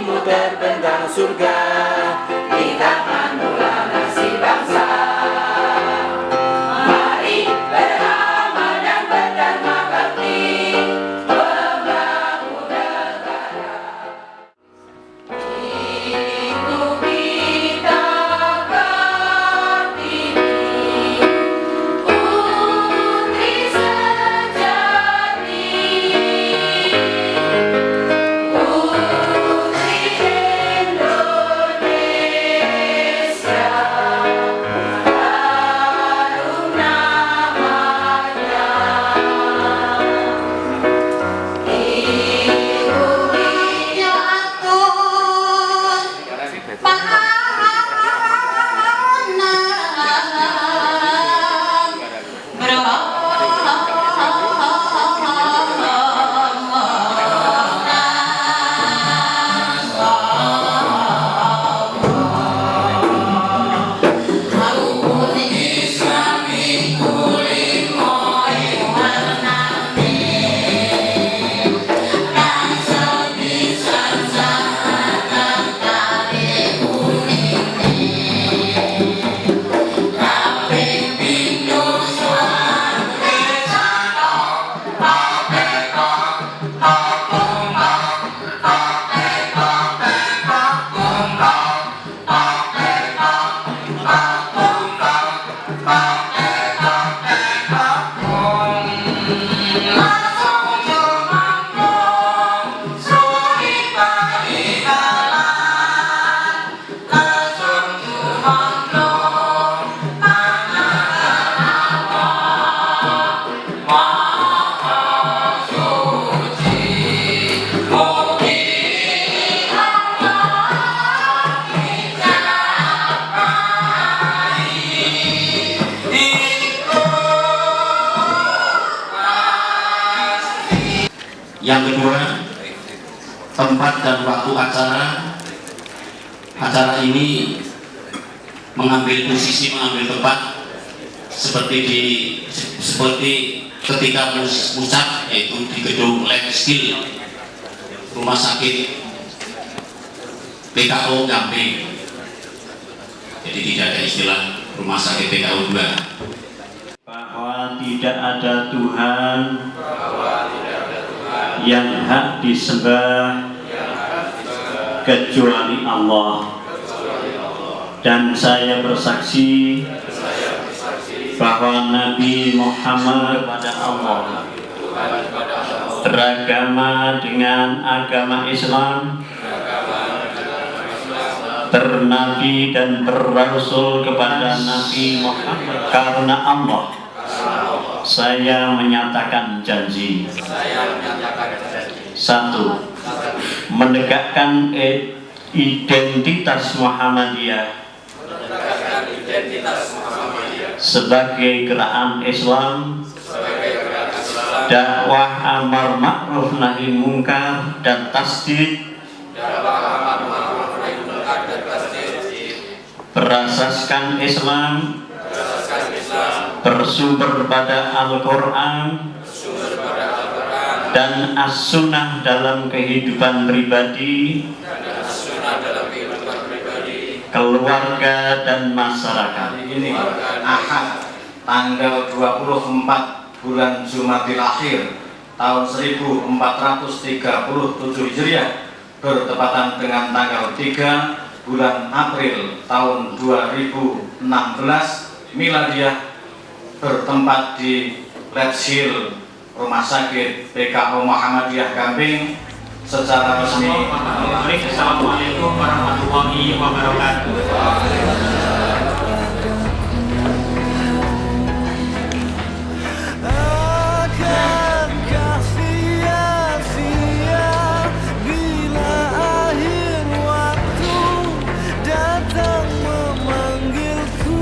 hatimu terbentang surga di tangan mula nasib bangsa. Mari beramal dan berdharma bakti membangun negara. Itu kita Kartini, putri sejati, putri Indonesia, harum namanya. Ibu minyak atur Yang kedua, tempat dan waktu acara ini mengambil posisi, mengambil tempat seperti ketika musab, yaitu di gedung Lab Skill Rumah Sakit PKO Gamping. Jadi tidak ada istilah Rumah Sakit PKO 2. Bahwa tidak ada Tuhan yang hak disembah kecuali Allah, dan saya bersaksi bahwa Nabi Muhammad kepada Allah beragama dengan agama Islam, bernabi dan berrasul kepada Nabi Muhammad karena Allah. Saya menyatakan janji. Satu, menegakkan identitas Muhammadiyah sebagai gerakan Islam, dakwah amar ma'ruf nahi mungkar dan tasdid berasaskan Islam, bersumber pada Al-Quran dan As-Sunnah dalam kehidupan pribadi, keluarga dan masyarakat. Ini Ahad tanggal 24 bulan Jumadil Akhir tahun 1437 Hijriah bertepatan dengan tanggal 3 bulan April tahun 2016 Miladiyah, bertempat di Let's Hill Rumah Sakit PKO Muhammadiyah Gamping secara resmi. Assalamualaikum warahmatullahi wabarakatuh. Akankah sia-sia bila akhir waktu datang memanggilku?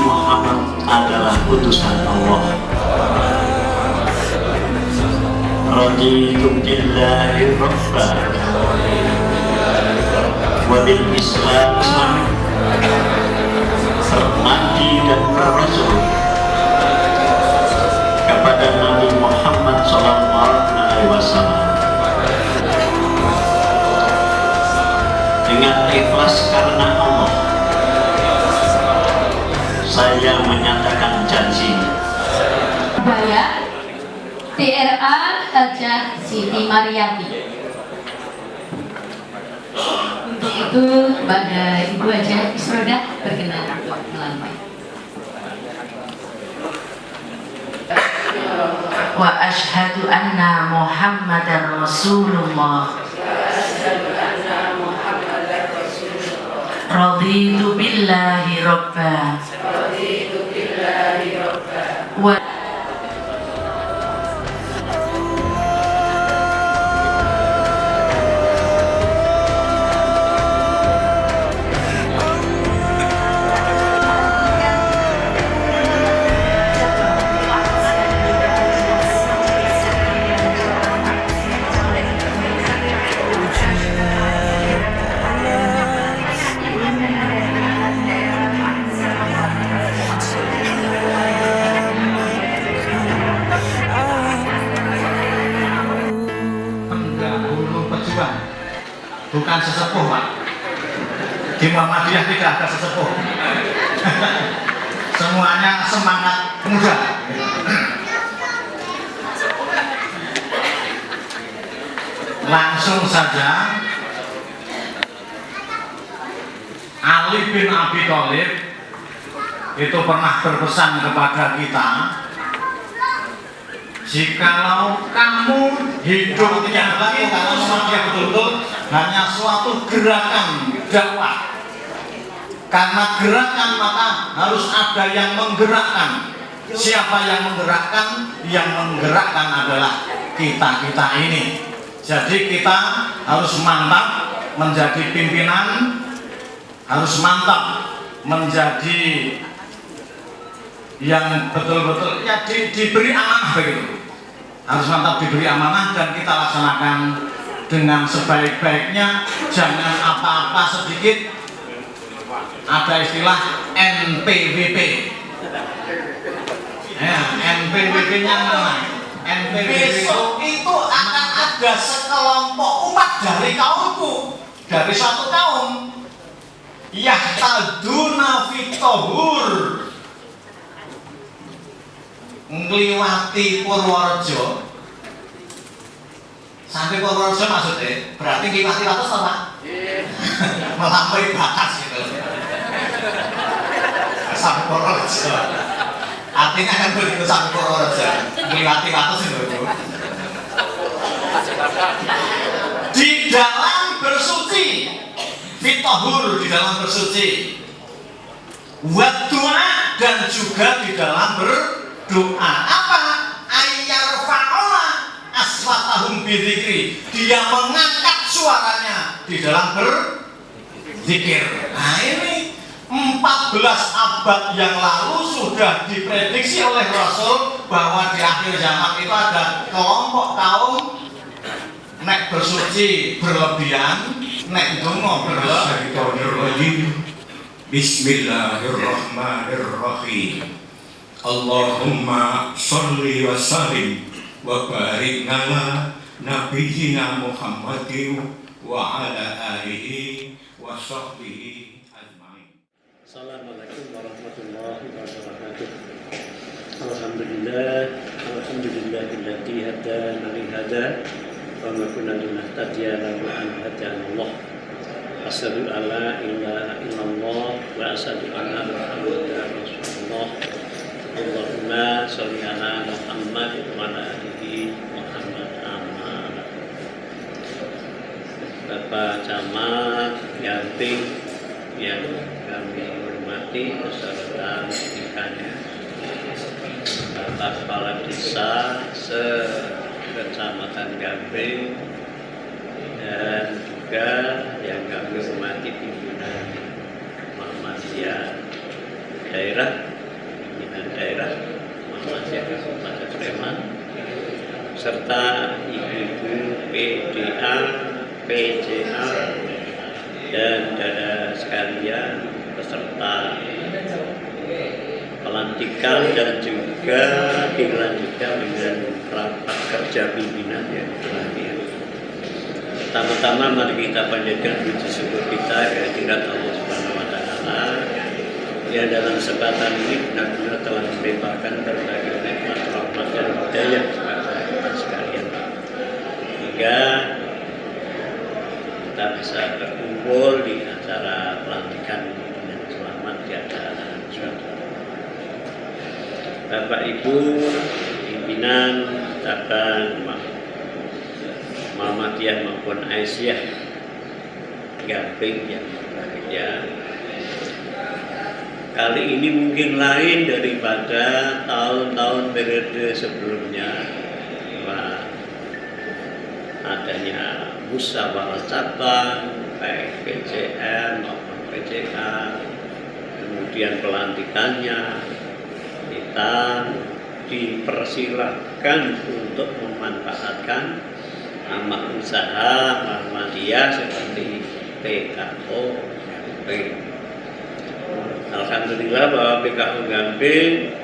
Muhammad adalah utusan Allah. Raditu billahi rabban wa bil Islam Nabi dan Rasul kepada Nabi Muhammad SAW dengan ikhlas karena Allah. Saya menyatakan janji. Saya TRA Hajah Siti Mariati. Untuk itu pada Ibu Hajah Isrodah berkenan untuk melampai. Wa ashhadu anna Muhammadar Rasulullah. Raditu billahi rabba. Wa bukan sesepuh, Pak. Di Muhammadiyah tidak ada sesepuh. Semuanya semangat muda. Langsung saja, Ali bin Abi Thalib itu pernah berpesan kepada kita, jikalau kamu hidup yang lagi karena Muhammadiyah betul-betul hanya suatu gerakan dakwah. Karena gerakan maka harus ada yang menggerakkan. Siapa yang menggerakkan? Yang menggerakkan adalah kita-kita ini. Jadi kita harus mantap menjadi pimpinan, harus mantap menjadi yang betul-betul ya diberi amanah begitu. Harus mantap diberi amanah dan kita laksanakan dengan sebaik-baiknya. Jangan apa-apa sedikit. Ada istilah NPWP. Ya, NPWP-nya mana? NPWP itu akan ada sekelompok umat dari kaumku, dari suatu kaum. Yahtaduna fitohur, ngliwati Purworejo. Sampai Purworejo maksudnya berarti ngliwati batas apa? Melampaui batas gitu. Sampai Purworejo. Artinya kan begitu sampai Purworejo. Ngliwati batas itu. Di dalam bersuci, fitohur di dalam bersuci, wadua dan juga di dalam berdoa. Apa? Ayyar fa'ala aswatahum bidzikri. Dia mengangkat suaranya di dalam berzikir. Nah ini 14 abad yang lalu sudah diprediksi oleh Rasul bahwa di akhir zaman itu ada kelompok kaum nek bersuci berlebihan, nek donga berlebihan. Bismillahirrahmanirrahim. Allahumma sholli wa sallim wa barik ala nabiyyina Muhammadin wa ala alihi wa sahbihi ajmain. Assalamualaikum warahmatullahi wabarakatuh. Alhamdulillahilladzi hadana li hada wa ma kunna linahtadiya lawla an hadana Allah. Asyhadu an la ilaha illallah wa asyhadu anna Muhammadar Rasulullah. Allahumma sholli ala Muhammad wa ala alihi Muhammad. Amin. Bapak Camat Yanting yang kami hormati beserta ikannya, Bapak Kepala Desa se-Kecamatan Gamping, dan juga yang kami hormati pimpinan Muhammadiyah daerah, pimpinan daerah Muhammadiyah Kabupaten Sleman, serta ibu-ibu PDA, PJA, dan saudara sekalian peserta pelantikan dan juga dilanjutkan dengan rapat kerja pimpinan yang terakhir. Pertama-tama mari kita panjatkan puji syukur kita kehadirat Allah Subhanahu wa taala yang dalam kesempatan ini benar-benar telah melimpahkan berbagai nikmat, rahmat dan hidayah kepada kita sekalian. Hingga kita bisa berkumpul di acara pelantikan dengan selamat di acara suatu. Bapak Ibu pimpinan cabang Muhammadiyah maupun Aisyah Gamping yang berbahagia, kali ini mungkin lain daripada tahun-tahun periode sebelumnya, bahwa adanya musyawarah cabang baik PCN maupun PCA, kemudian pelantikannya kita dipersilahkan untuk memanfaatkan nama usaha Muhammadiyah seperti PKO Gamping. Alhamdulillah bahwa PKO Gamping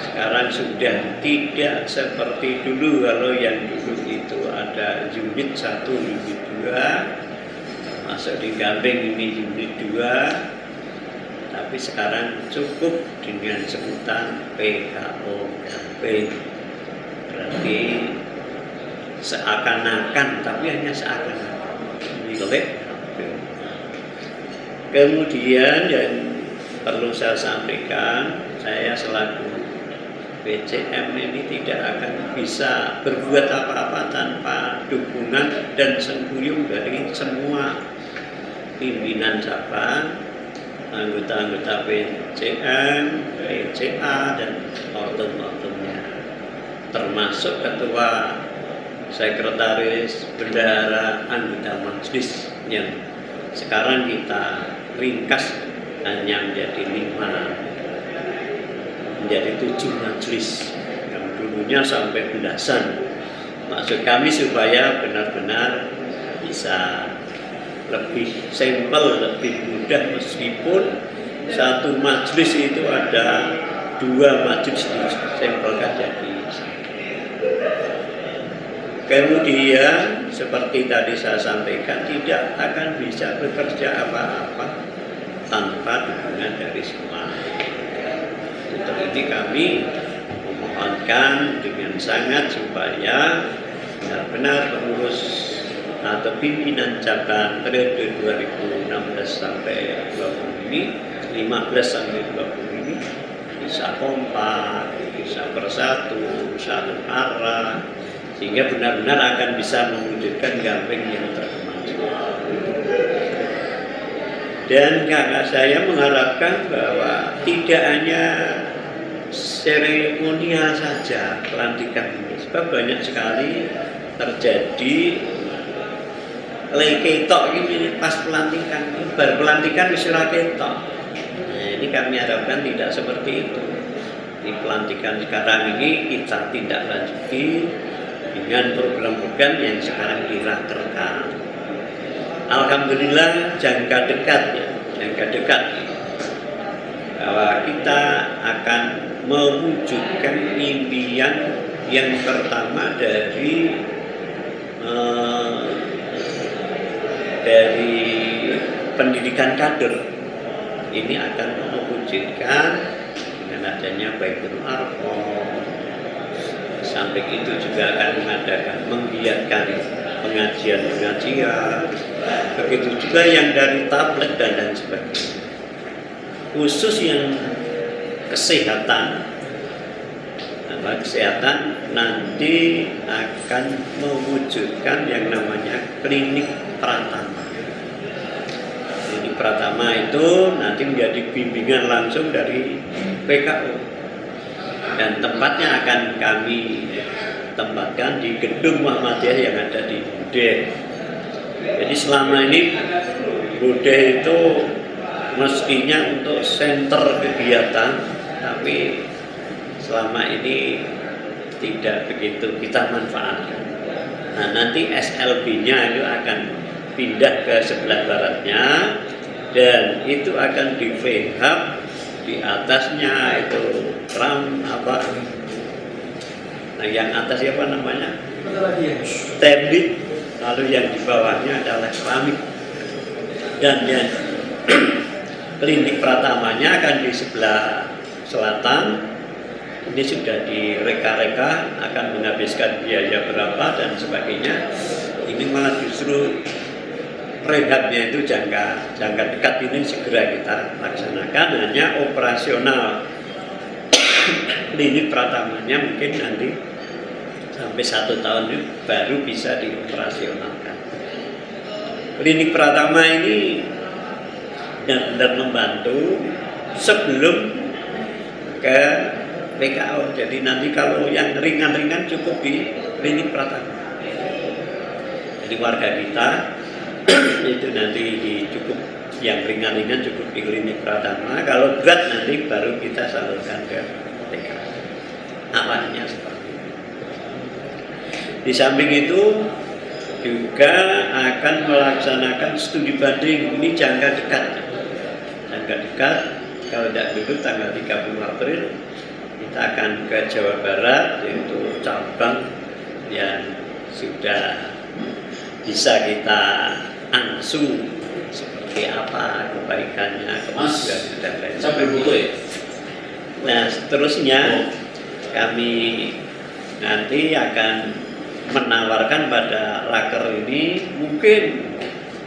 sekarang sudah tidak seperti dulu. Kalau yang dulu itu ada unit 1, unit 2, masuk di Gamping ini unit 2, tapi sekarang cukup dengan sebutan PKO Gamping. Berarti seakan-akan, tapi hanya seakan-akan milik Gamping. Kemudian yang perlu saya sampaikan, saya selaku PCM ini tidak akan bisa berbuat apa-apa tanpa dukungan dan sengkuyung dari semua pimpinan cabang, anggota-anggota PCM, PCA dan ortum-ortumnya, termasuk ketua, sekretaris, bendahara, anggota majelis yang sekarang kita ringkas hanya menjadi 5, menjadi 7 majelis yang dulunya sampai belasan. Maksud kami supaya benar-benar bisa lebih simpel, lebih mudah, meskipun satu majelis itu ada 2 majelis disimpelkan jadi. Kemudian seperti tadi saya sampaikan, tidak akan bisa bekerja apa-apa tanpa dukungan dari semua. Untuk ini kami memohonkan dengan sangat supaya benar-benar pengurus atau pimpinan cabang periode 2016 sampai 20 ini, 15 sampai 20 ini bisa kompak, bisa bersatu, satu arah, sehingga benar-benar akan bisa mewujudkan Gamping yang terkemajuan. Dan kakak saya mengharapkan bahwa tidak hanya seremonial saja pelantikan ini, sebab banyak sekali terjadi ketok ini pas pelantikan, baru pelantikan istilah ketok. Nah, ini kami harapkan tidak seperti itu. Di pelantikan sekarang ini kita tindak lanjuti dengan program-program yang sekarang dirakerkan. Alhamdulillah jangka dekat bahwa kita akan mewujudkan impian yang pertama dari pendidikan kader. Ini akan mewujudkan dengan adanya Baitul Arqam. Samping itu juga akan mengadakan, menggiatkan pengajian-pengajian. Begitu juga yang dari tablet dan lain sebagainya. Khusus yang kesehatan, nanti akan mewujudkan yang namanya klinik Pratama. Klinik Pratama itu nanti menjadi bimbingan langsung dari PKO, dan tempatnya akan kami tempatkan di gedung Muhammadiyah yang ada di Budeh. Jadi selama ini Budeh itu mestinya untuk center kegiatan, tapi selama ini tidak begitu kita manfaatkan. Nah, nanti SLB-nya itu akan pindah ke sebelah baratnya, dan itu akan di rehab. Di atasnya itu nah yang atas apa namanya? Tablet lalu yang di bawahnya adalah keramik, dan yang klinik pratamanya akan di sebelah selatan. Ini sudah direka-reka akan menghabiskan biaya berapa dan sebagainya. Ini malah justru rehabnya itu jangka dekat ini segera kita laksanakan. Hanya operasional klinik pratamanya mungkin nanti sampai 1 tahun ini baru bisa dioperasionalkan. Klinik pratama ini benar-benar membantu sebelum ke PKO. Jadi nanti kalau yang ringan-ringan cukup di klinik pratama. Jadi warga kita itu nanti cukup yang ringan-ringan cukup di klinik pratama. Kalau berat nanti baru kita salurkan ke PKO. Awalnya seperti itu. Di samping itu juga akan melaksanakan studi banding. Ini jangka dekat. Jangka dekat. Kalau tidak dulu tanggal 30 April kita akan ke Jawa Barat, yaitu cabang yang sudah bisa kita ansung seperti apa kebaikannya, kemajuannya dan lain sebagainya. Nah, seterusnya kami nanti akan menawarkan pada raker ini mungkin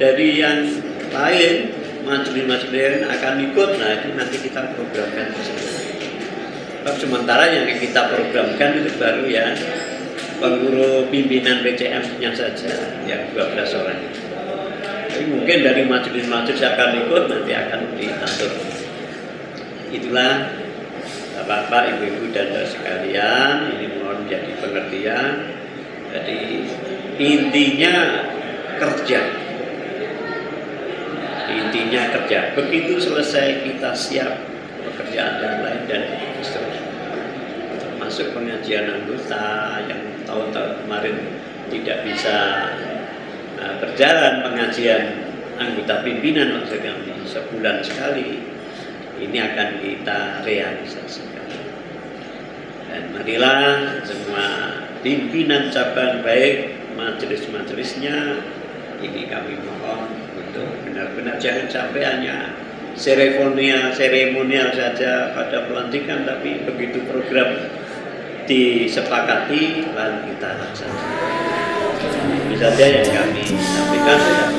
dari yang lain majelis-majelis akan ikut. Nah, itu nanti kita programkan di sini. Sementara yang kita programkan itu baru ya pengurus pimpinan PCM-nya saja yang 12 orang. Tapi mungkin dari majelis-majelis akan ikut, nanti akan diatur. Itulah Bapak, Ibu-ibu dan saudara sekalian, ini mohon menjadi pengertian. Jadi intinya kerja. Intinya kerja. Begitu selesai kita siap pekerjaan yang lain dan seterusnya. Termasuk pengajian anggota yang tahun-tahun kemarin tidak bisa berjalan, pengajian anggota pimpinan maksud kami sebulan sekali, ini akan kita realisasikan. Dan marilah semua pimpinan cabang baik majelis-majelisnya, ini kami mohon untuk benar-benar jangan sampai hanya seremonial saja pada pelantikan, tapi begitu program disepakati lalu kita laksanakan. Ini saja yang kami sampaikan.